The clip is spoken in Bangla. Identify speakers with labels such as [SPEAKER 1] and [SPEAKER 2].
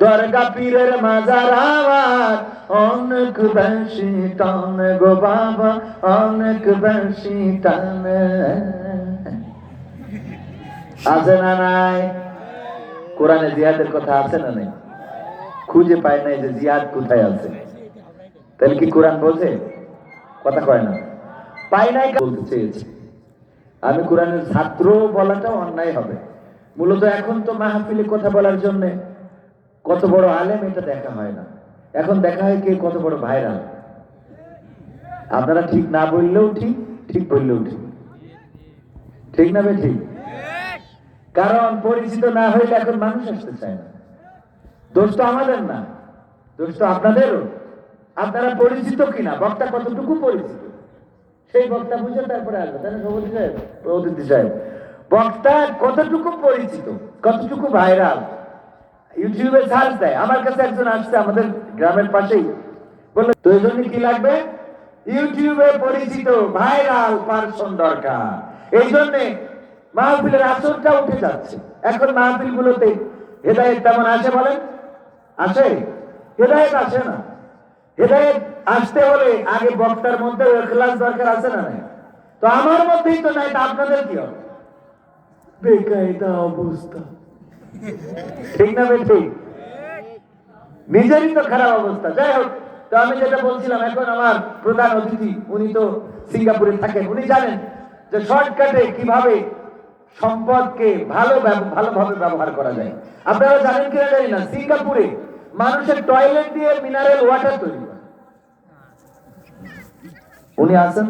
[SPEAKER 1] দরগা পীরের মাজার আমার অনেক বেশি টান গো বাবা, অনেক বেশি টান। আছে না নাই? কোরআনে জিহাদের কথা আছে না নাই? খুঁজে পায় নাই যে জিহাদ কোথায় আছে। তাহলে কি কোরআন বোঝে? কথা কয় না, পাই নাই বলতে চেয়েছে। আমি কোরআনের ছাত্র বলাটা অন্যায় হবে। মূলত এখন তো মাহফিলে কথা বলার জন্য কত বড় আলেম এটা দেখা হয় না, এখন দেখা হয় কে কত বড় ভাইরাল। আপনারা ঠিক না বললেও ঠিক, ঠিক বললেও ঠিক, ঠিক না বে ঠিক? কারণ পরিচিত না হইলে এখন মানুষ আসতে চায় না। দোষ তো আমাদের না, দোষ তো আপনাদেরও। আপনারা পরিচিত কিনা, বক্তা কতটুকু পরিচিত সেই বক্তা বুঝে তারপরে আসবে, তাই না সভাপতি সাহেব, অতিথি সাহেব? বক্তা কতটুকু পরিচিত, কতটুকু ভাইরাল, ইউটিউবে সার্চ দেয়। আমার কাছে একজন আসছে আমাদের গ্রামের পাশেই, বললো তো এই জন্য কি লাগবে, ইউটিউবে পরিচিত ভাইরাল পারসন দরকার। এই জন্যে মাহফিলের আসরটা উঠে যাচ্ছে। এখন মাহফিল গুলোতে হেদায়েত তেমন আসে বলেন? আসে? হেদায়েত আসে না। হেদায়েত আসতে হলে আগে বক্তার মধ্যে ইখলাস দরকার আছে না নাই? তো আমার মধ্যেই তো নাই, তা আপনাদের কি হবে? বেকায়দা অবস্থা, ঠিক না ঠিক? নিজেরই তো খারাপ অবস্থা। যাই হোক, তো আমি যেটা বলছিলাম, এখন আমার প্রধান অতিথি উনি তো সিঙ্গাপুরে থাকেন, উনি জানেন যে শর্টকাটে কিভাবে সম্পদকে ভালোভাবে ব্যবহার করা যায়। আপনারা জানেন কিনা জানি না, সিঙ্গাপুরে মানুষের টয়লেট দিয়ে মিনারেল ওয়াটার তৈরি করে। উনি আছেন